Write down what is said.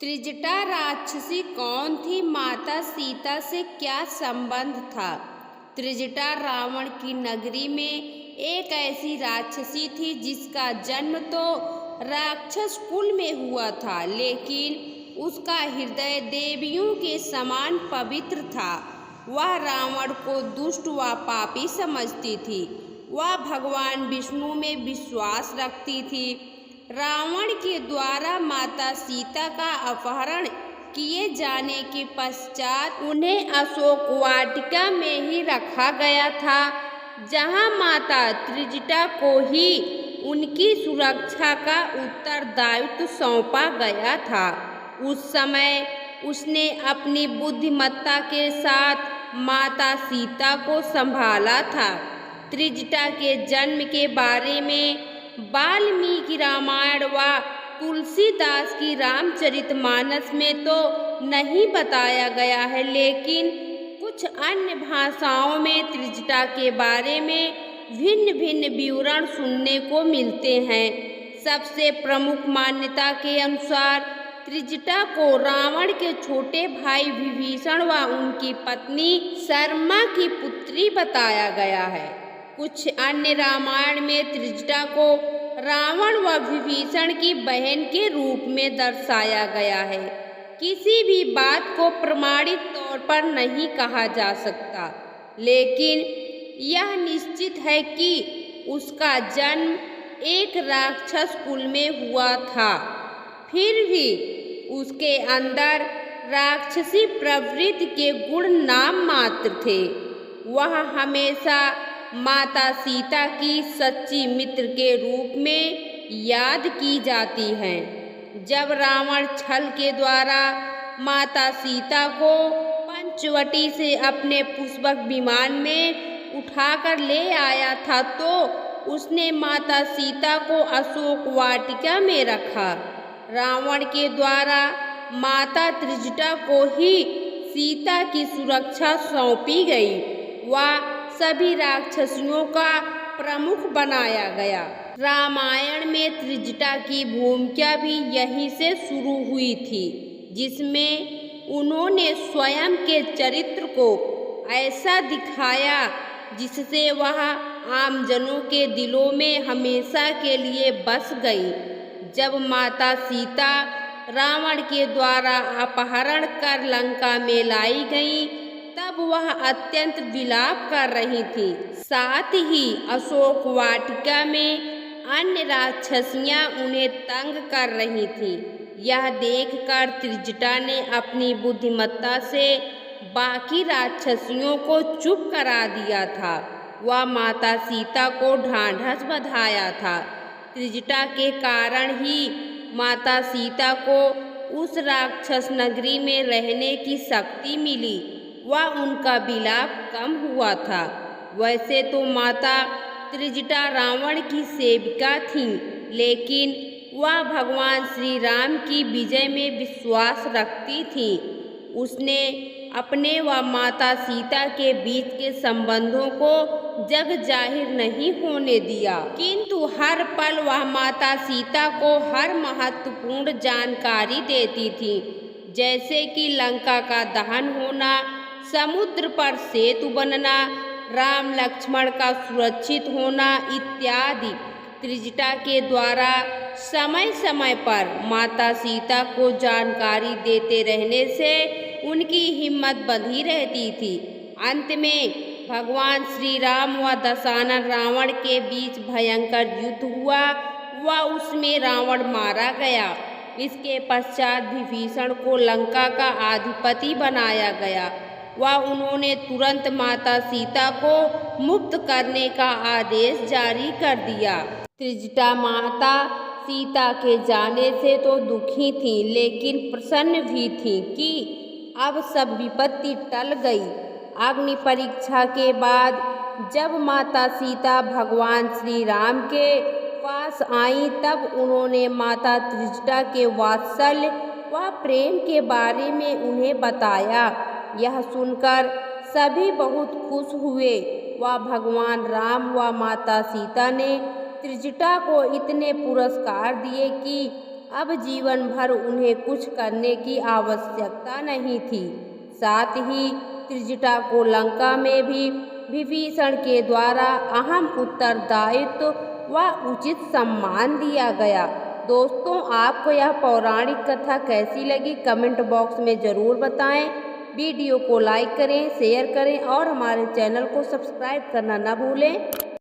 त्रिजटा राक्षसी कौन थी? माता सीता से क्या संबंध था? त्रिजटा रावण की नगरी में एक ऐसी राक्षसी थी जिसका जन्म तो राक्षस कुल में हुआ था, लेकिन उसका हृदय देवियों के समान पवित्र था। वह रावण को दुष्ट व पापी समझती थी। वह भगवान विष्णु में विश्वास रखती थी। रावण के द्वारा माता सीता का अपहरण किए जाने के पश्चात उन्हें अशोक वाटिका में ही रखा गया था, जहां माता त्रिजटा को ही उनकी सुरक्षा का उत्तरदायित्व सौंपा गया था। उस समय उसने अपनी बुद्धिमत्ता के साथ माता सीता को संभाला था। त्रिजटा के जन्म के बारे में वाल्मीकि रामायण व तुलसीदास की रामचरितमानस में तो नहीं बताया गया है, लेकिन कुछ अन्य भाषाओं में त्रिजटा के बारे में भिन्न भिन्न विवरण सुनने को मिलते हैं। सबसे प्रमुख मान्यता के अनुसार त्रिजटा को रावण के छोटे भाई विभीषण व उनकी पत्नी शर्मा की पुत्री बताया गया है। कुछ अन्य रामायण में त्रिजटा को रावण व विभीषण की बहन के रूप में दर्शाया गया है। किसी भी बात को प्रमाणित तौर पर नहीं कहा जा सकता, लेकिन यह निश्चित है कि उसका जन्म एक राक्षस कुल में हुआ था। फिर भी उसके अंदर राक्षसी प्रवृत्ति के गुण नाम मात्र थे। वह हमेशा माता सीता की सच्ची मित्र के रूप में याद की जाती हैं। जब रावण छल के द्वारा माता सीता को पंचवटी से अपने पुष्पक विमान में उठाकर ले आया था, तो उसने माता सीता को अशोक वाटिका में रखा। रावण के द्वारा माता त्रिजटा को ही सीता की सुरक्षा सौंपी गई व सभी राक्षसियों का प्रमुख बनाया गया। रामायण में त्रिजटा की भूमिका भी यहीं से शुरू हुई थी, जिसमें उन्होंने स्वयं के चरित्र को ऐसा दिखाया जिससे वह आमजनों के दिलों में हमेशा के लिए बस गई। जब माता सीता रावण के द्वारा अपहरण कर लंका में लाई गई, तब वह अत्यंत विलाप कर रही थी। साथ ही अशोक वाटिका में अन्य राक्षसियां उन्हें तंग कर रही थीं। यह देखकर त्रिजटा ने अपनी बुद्धिमत्ता से बाकी राक्षसियों को चुप करा दिया था। वह माता सीता को ढांढस बंधाया था। त्रिजटा के कारण ही माता सीता को उस राक्षस नगरी में रहने की शक्ति मिली व उनका विलाप कम हुआ था। वैसे तो माता त्रिजटा रावण की सेविका थीं, लेकिन वह भगवान श्री राम की विजय में विश्वास रखती थीं। उसने अपने व माता सीता के बीच के संबंधों को जग जाहिर नहीं होने दिया, किंतु हर पल वह माता सीता को हर महत्वपूर्ण जानकारी देती थी, जैसे कि लंका का दहन होना, समुद्र पर सेतु बनना, राम लक्ष्मण का सुरक्षित होना इत्यादि। त्रिजटा के द्वारा समय समय पर माता सीता को जानकारी देते रहने से उनकी हिम्मत बंधी रहती थी। अंत में भगवान श्री राम व दशानन रावण के बीच भयंकर युद्ध हुआ व उसमें रावण मारा गया। इसके पश्चात विभीषण को लंका का अधिपति बनाया गया व उन्होंने तुरंत माता सीता को मुक्त करने का आदेश जारी कर दिया। त्रिजटा माता सीता के जाने से तो दुखी थी, लेकिन प्रसन्न भी थी कि अब सब विपत्ति टल गई। अग्नि परीक्षा के बाद जब माता सीता भगवान श्री राम के पास आई, तब उन्होंने माता त्रिजटा के वात्सल्य व प्रेम के बारे में उन्हें बताया। यह सुनकर सभी बहुत खुश हुए व भगवान राम व माता सीता ने त्रिजटा को इतने पुरस्कार दिए कि अब जीवन भर उन्हें कुछ करने की आवश्यकता नहीं थी। साथ ही त्रिजटा को लंका में भी विभीषण के द्वारा अहम उत्तरदायित्व व उचित सम्मान दिया गया। दोस्तों, आपको यह पौराणिक कथा कैसी लगी कमेंट बॉक्स में ज़रूर बताएं। वीडियो को लाइक करें, शेयर करें और हमारे चैनल को सब्सक्राइब करना न भूलें।